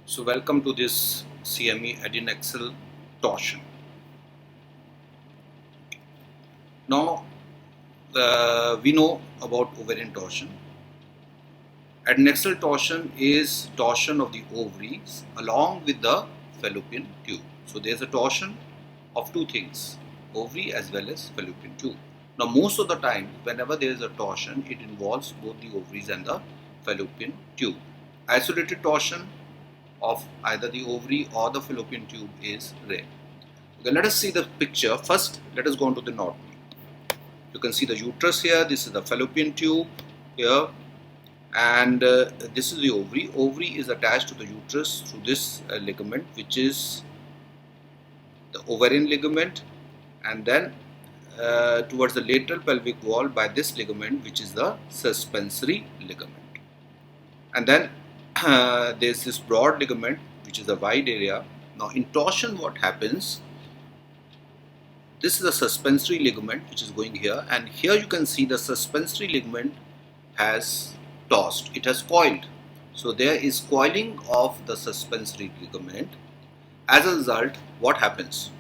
So welcome to this CME Adnexal torsion. Now we know about ovarian torsion. Adnexal torsion is torsion of the ovaries along with the fallopian tube. So there is a torsion of two things, ovary as well as fallopian tube. Now most of the time whenever there is a torsion, it involves both the ovaries and the fallopian tube. Isolated torsion of either the ovary or the fallopian tube is rare. Okay, let us see the picture. First, let us go on to the anatomy. You can see the uterus here. This is the fallopian tube here, and this is the ovary. Ovary is attached to the uterus through this ligament, which is the ovarian ligament, and then towards the lateral pelvic wall by this ligament, which is the suspensory ligament. And then there's this broad ligament, which is a wide area. Now in torsion, what happens? This is the suspensory ligament which is going here, and here you can see the suspensory ligament has tossed, it has coiled. So there is coiling of the suspensory ligament. As a result, what happens?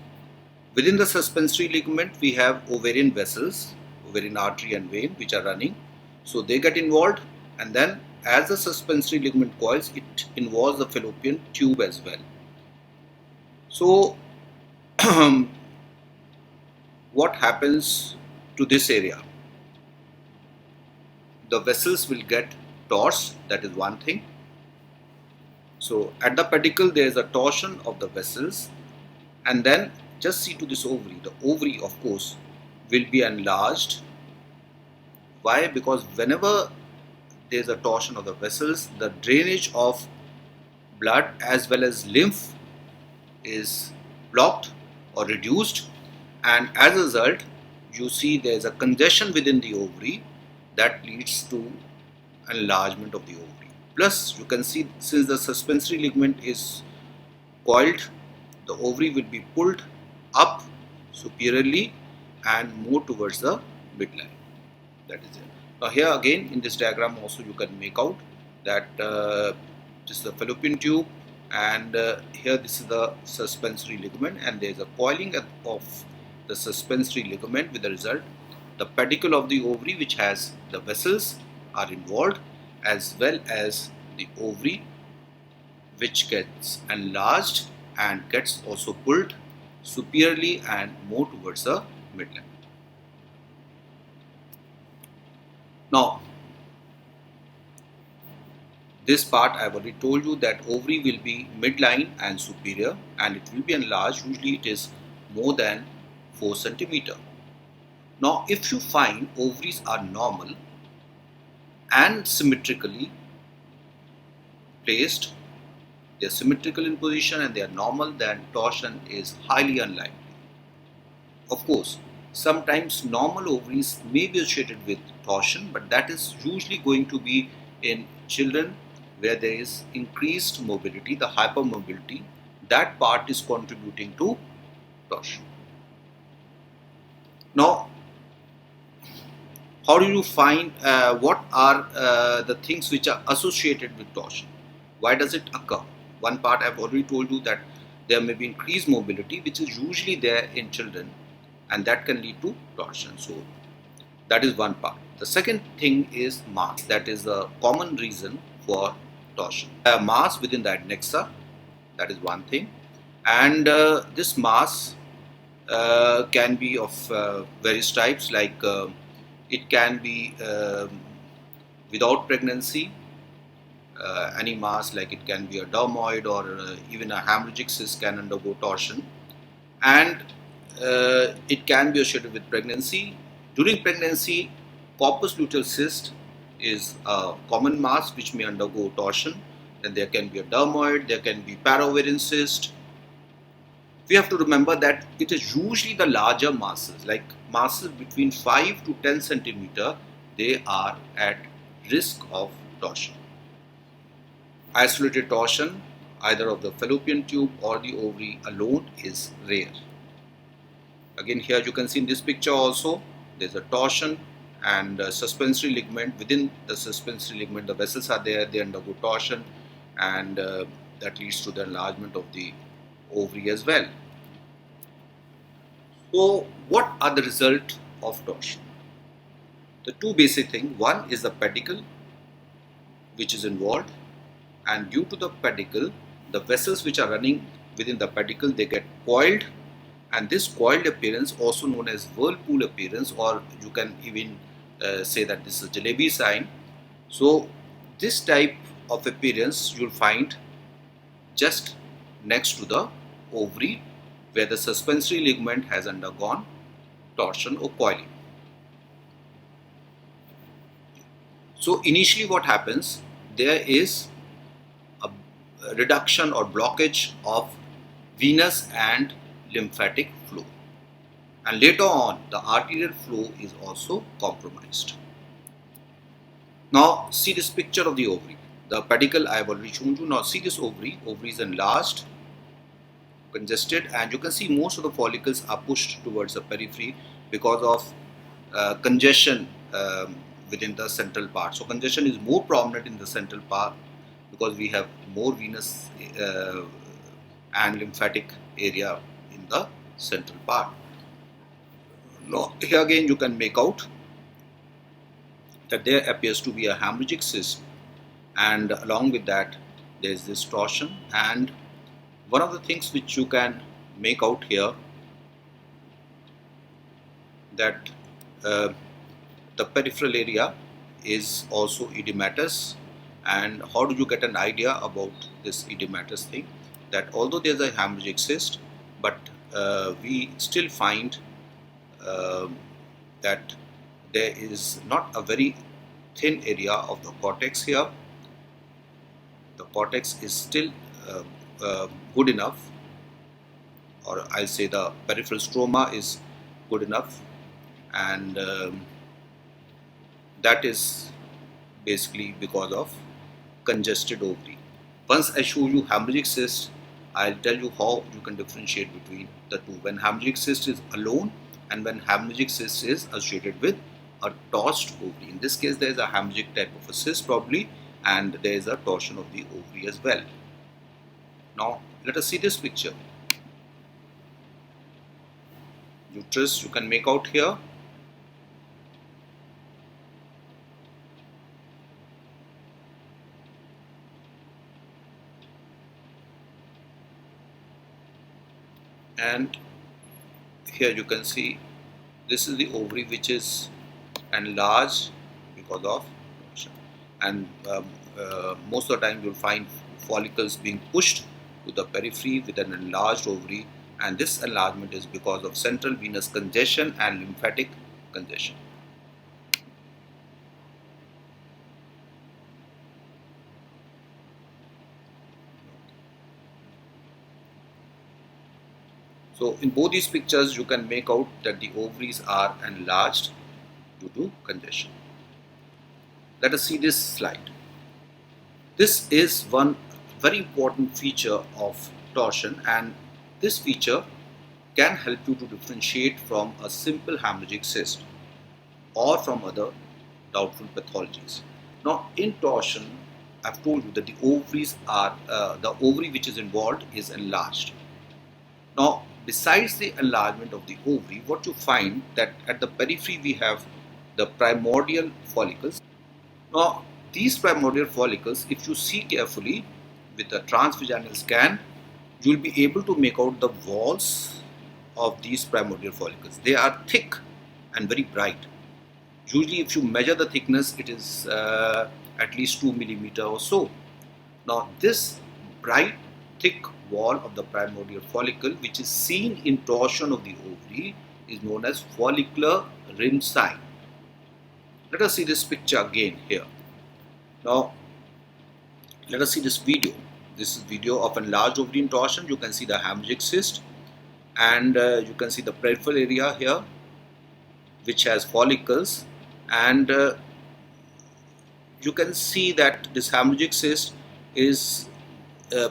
Within the suspensory ligament we have ovarian vessels, ovarian artery and vein, which are running. So they get involved, and then as the suspensory ligament coils, it involves the fallopian tube as well. So what happens to this area? The vessels will get torsed, that is one thing. So at the pedicle there is a torsion of the vessels, and then just see to this ovary. The ovary, of course, will be enlarged. Why? Because whenever there is a torsion of the vessels, the drainage of blood as well as lymph is blocked or reduced, and as a result you see there is a congestion within the ovary that leads to enlargement of the ovary. Plus you can see, since the suspensory ligament is coiled, the ovary will be pulled up superiorly and more towards the midline. That is it. Now here again in this diagram also you can make out that this is the fallopian tube, and here this is the suspensory ligament, and there is a coiling of the suspensory ligament, with the result the pedicle of the ovary, which has the vessels, are involved, as well as the ovary, which gets enlarged and gets also pulled superiorly and more towards the midline. Now this part I have already told you that ovary will be midline and superior, and it will be enlarged. Usually it is more than 4 cm. Now if you find ovaries are normal and symmetrically placed, they are symmetrical in position and they are normal, then torsion is highly unlikely. Of course, sometimes normal ovaries may be associated with torsion, but that is usually going to be in children where there is increased mobility, the hypermobility. That part is contributing to torsion. Now, how do you find what are the things which are associated with torsion? Why does it occur? One part I have already told you, that there may be increased mobility, which is usually there in children, and that can lead to torsion. So that is one part. The second thing is mass. That is a common reason for torsion. Mass within the adnexa, that is one thing, and this mass can be of various types, like it can be without pregnancy, any mass, like it can be a dermoid or even a hemorrhagic cyst can undergo torsion, and it can be associated with pregnancy. During pregnancy, corpus luteal cyst is a common mass which may undergo torsion. Then there can be a dermoid, there can be para-ovarian cyst. We have to remember that it is usually the larger masses, like masses between 5 to 10 centimeter, they are at risk of torsion. Isolated torsion, either of the fallopian tube or the ovary alone, is rare. Again, here you can see in this picture also, there is a torsion and suspensory ligament. Within the suspensory ligament, the vessels are there, they undergo torsion, and that leads to the enlargement of the ovary as well. So what are the result of torsion? The two basic things. One is the pedicle which is involved, and due to the pedicle, the vessels which are running within the pedicle, they get coiled, and this coiled appearance, also known as whirlpool appearance, or you can even say that this is a jalebi sign. So this type of appearance you'll find just next to the ovary, where the suspensory ligament has undergone torsion or coiling. So initially what happens, there is a reduction or blockage of venous and lymphatic flow, and later on the arterial flow is also compromised. Now see this picture of the ovary. The pedicle I have already shown you. Now see this ovary. Ovary is enlarged, congested, and you can see most of the follicles are pushed towards the periphery because of congestion within the central part. So congestion is more prominent in the central part because we have more venous and lymphatic area in the central part. Now here again you can make out that there appears to be a hemorrhagic cyst, and along with that there is this torsion. And one of the things which you can make out here, that the peripheral area is also edematous. And how do you get an idea about this edematous thing? That although there is a hemorrhagic cyst, but we still find that there is not a very thin area of the cortex here. The cortex is still good enough, or I'll say the peripheral stroma is good enough, and that is basically because of congested ovary. Once I show you hemorrhagic cyst, I'll tell you how you can differentiate between the two, when hemorrhagic cyst is alone and when hemorrhagic cyst is associated with a torsed ovary. In this case there is a hemorrhagic type of a cyst probably, and there is a torsion of the ovary as well. Now let us see this picture. Uterus you can make out here. And here you can see this is the ovary which is enlarged because of torsion, and most of the time you will find follicles being pushed to the periphery with an enlarged ovary, and this enlargement is because of central venous congestion and lymphatic congestion. So in both these pictures you can make out that the ovaries are enlarged due to congestion. Let us see this slide. This is one very important feature of torsion, and this feature can help you to differentiate from a simple hemorrhagic cyst or from other doubtful pathologies. Now in torsion, I've told you that the ovaries are, the ovary which is involved is enlarged. Now besides the enlargement of the ovary, what you find that at the periphery we have the primordial follicles. Now these primordial follicles, if you see carefully with a transvaginal scan, you will be able to make out the walls of these primordial follicles. They are thick and very bright. Usually if you measure the thickness, it is at least 2 millimeter or so. Now this bright thick wall of the primordial follicle, which is seen in torsion of the ovary, is known as follicular rim sign. Let us see this picture again here. Now let us see this video. This is video of enlarged ovary in torsion. You can see the hemorrhagic cyst, and you can see the peripheral area here which has follicles, and you can see that this hemorrhagic cyst is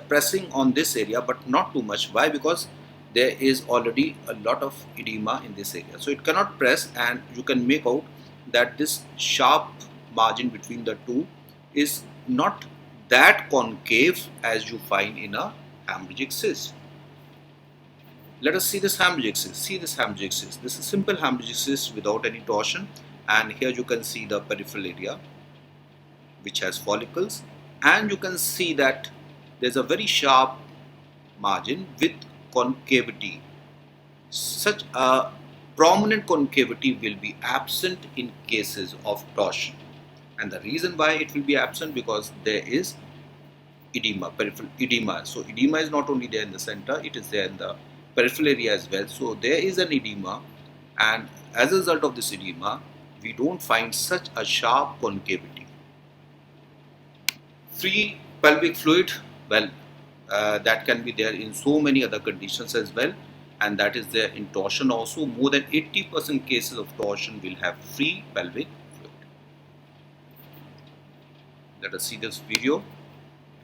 pressing on this area, but not too much. Why? Because there is already a lot of edema in this area, so it cannot press, and you can make out that this sharp margin between the two is not that concave as you find in a hemorrhagic cyst. Let us see this hemorrhagic cyst. See this hemorrhagic cyst. This is simple hemorrhagic cyst without any torsion, and here you can see the peripheral area which has follicles, and you can see that there's a very sharp margin with concavity. Such a prominent concavity will be absent in cases of torsion, and the reason why it will be absent, because there is edema, peripheral edema. So edema is not only there in the center, it is there in the peripheral area as well. So there is an edema, and as a result of this edema we don't find such a sharp concavity. Free pelvic fluid, well, that can be there in so many other conditions as well, and that is there in torsion also. More than 80% cases of torsion will have free pelvic fluid. Let us see this video,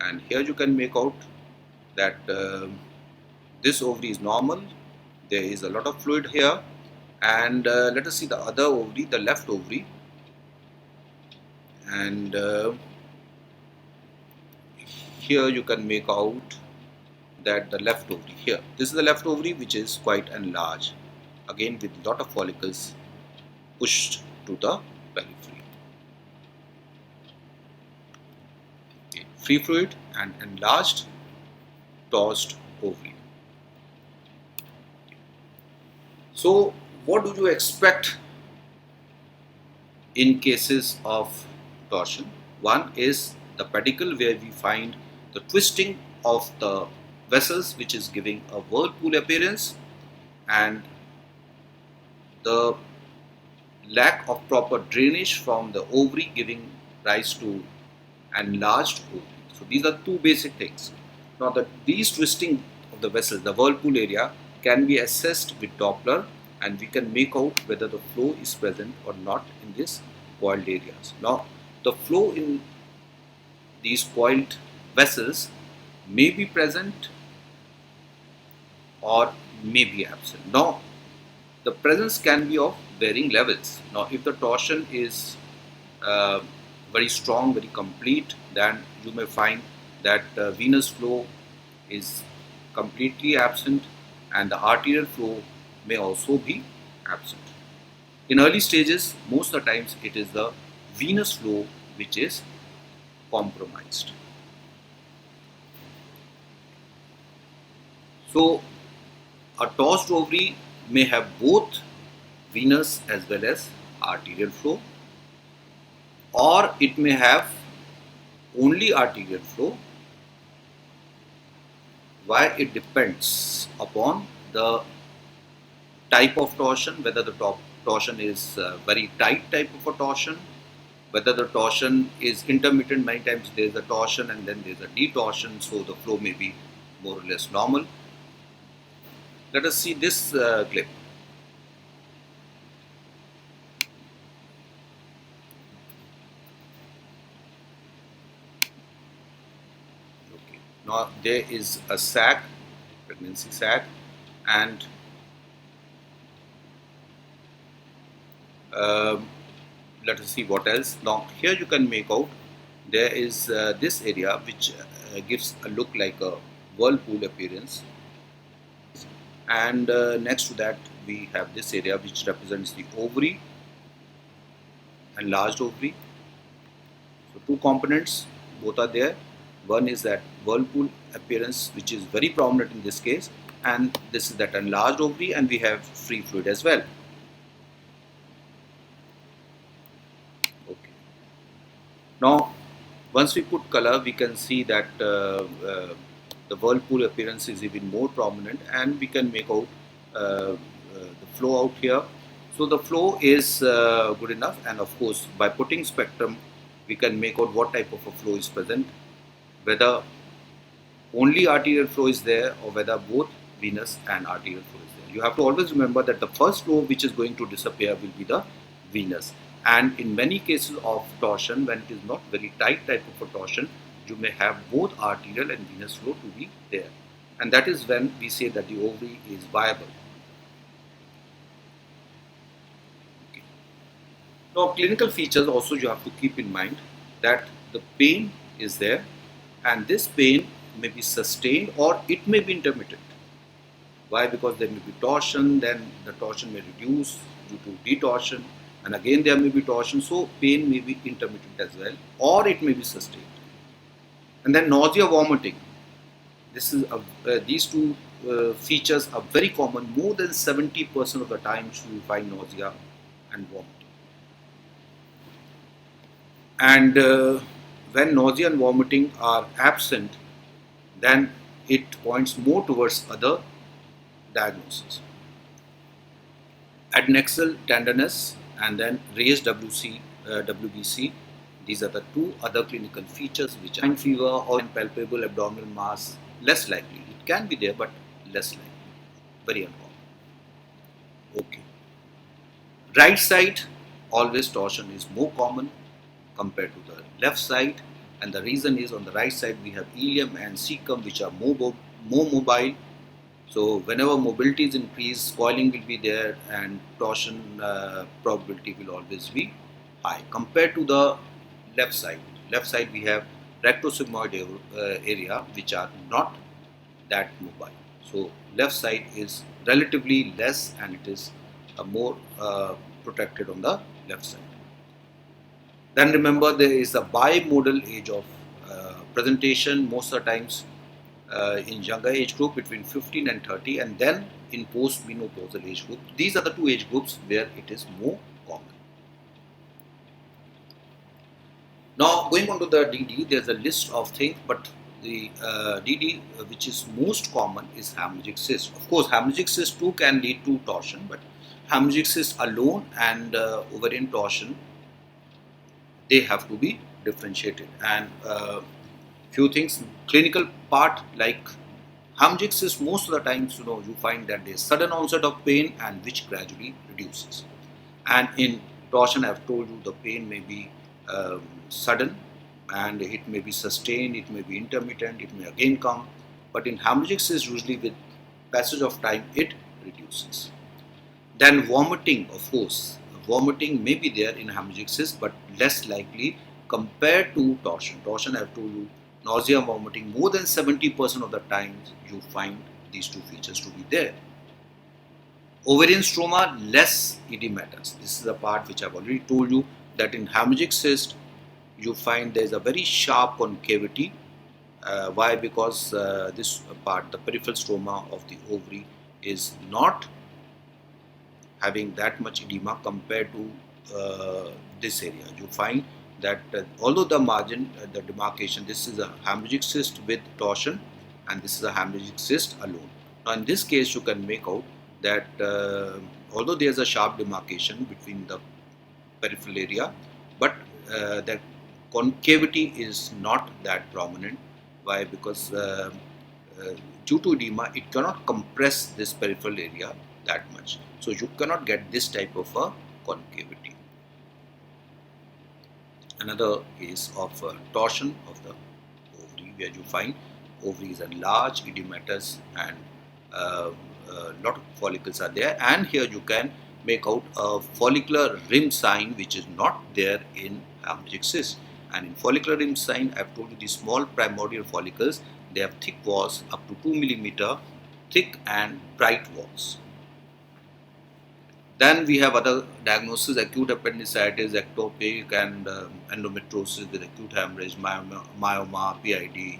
and here you can make out that this ovary is normal, there is a lot of fluid here, and let us see the other ovary, the left ovary, and here you can make out that the left ovary here, this is the left ovary which is quite enlarged, again with lot of follicles pushed to the periphery. Okay. Free fluid and enlarged tossed ovary. So what do you expect in cases of torsion? One is the pedicle, where we find the twisting of the vessels which is giving a whirlpool appearance, and the lack of proper drainage from the ovary giving rise to enlarged ovary. So these are two basic things. Now these twisting of the vessels, the whirlpool area, can be assessed with Doppler, and we can make out whether the flow is present or not in these coiled areas. Now the flow in these coiled vessels may be present or may be absent. Now the presence can be of varying levels. Now if the torsion is very strong, very complete, then you may find that venous flow is completely absent, and the arterial flow may also be absent. In early stages, most of the times it is the venous flow which is compromised. So a tossed ovary may have both venous as well as arterial flow, or it may have only arterial flow. Why? It depends upon the type of torsion, whether the torsion is very tight type of a torsion, whether the torsion is intermittent. Many times there is a torsion and then there is a detorsion, so the flow may be more or less normal. Let us see this clip. Okay. Now there is a sac, pregnancy sac, and let us see what else. Now here you can make out there is this area which gives a look like a whirlpool appearance, and next to that we have this area which represents the ovary, enlarged ovary. So two components, both are there. One is that whirlpool appearance which is very prominent in this case, and this is that enlarged ovary, and we have free fluid as well. Okay. Now once we put color, we can see that the whirlpool appearance is even more prominent, and we can make out the flow out here. So the flow is good enough, and of course by putting spectrum we can make out what type of a flow is present, whether only arterial flow is there or whether both venous and arterial flow is there. You have to always remember that the first flow which is going to disappear will be the venous, and in many cases of torsion, when it is not very tight type of a torsion, you may have both arterial and venous flow to be there, and that is when we say that the ovary is viable. Okay. Now clinical features also you have to keep in mind, that the pain is there, and this pain may be sustained or it may be intermittent. Why? Because there may be torsion, then the torsion may reduce due to detorsion, and again there may be torsion, so pain may be intermittent as well, or it may be sustained. And then nausea, vomiting. These two features are very common. More than 70% of the times you will find nausea and vomiting. And when nausea and vomiting are absent, then it points more towards other diagnosis. Adnexal tenderness and then raised WBC. These are the two other clinical features which are fever or palpable abdominal mass, less likely. It can be there, but less likely. Very uncommon. Okay. Right side, always torsion is more common compared to the left side, and the reason is on the right side we have ilium and cecum which are more mobile. So whenever mobility is increased, coiling will be there and torsion probability will always be high compared to the left side. Left side we have rectosigmoid area which are not that mobile. So left side is relatively less and it is more protected on the left side. Then remember there is a bimodal age of presentation most of the times in younger age group between 15 and 30, and then in post-menopausal age group. These are the two age groups where it is more common. Now going on to the DD, there is a list of things, but the DD which is most common is hemorrhagic cyst. Of course, hemorrhagic cyst too can lead to torsion, but hemorrhagic cyst alone and ovarian torsion, they have to be differentiated. And few things, clinical part, like hemorrhagic cyst, most of the times you find that there is sudden onset of pain and which gradually reduces. And in torsion, I have told you the pain may be sudden and it may be sustained, it may be intermittent, it may again come. But in hemorrhagic cyst, usually with passage of time, it reduces. Then vomiting, of course, vomiting may be there in hemorrhagic cyst, but less likely compared to torsion. Torsion, I have told you, nausea and vomiting, more than 70% of the times you find these two features to be there. Ovarian stroma, less edematous. This is the part which I have already told you, that in hemorrhagic cyst you find there is a very sharp concavity. Why? Because this part, the peripheral stroma of the ovary, is not having that much edema compared to this area. You find that although the margin, the demarcation, this is a hemorrhagic cyst with torsion and this is a hemorrhagic cyst alone. Now in this case you can make out that although there is a sharp demarcation between the peripheral area, but that concavity is not that prominent. Why? Because due to edema it cannot compress this peripheral area that much. So you cannot get this type of a concavity. Another case of torsion of the ovary, where you find ovaries are large, edematous, and lot of follicles are there. And here you can make out a follicular rim sign which is not there in hemorrhagic cyst. And in follicular rim sign, I have told you the small primordial follicles, they have thick walls up to 2 mm thick and bright walls. Then we have other diagnoses: acute appendicitis, ectopic, and endometriosis with acute hemorrhage, myoma, PID,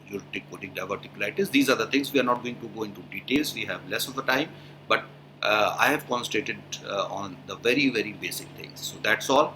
ureteric diverticulitis. These are the things. We are not going to go into details. We have less of the time, but I have concentrated on the very basic things. So that's all.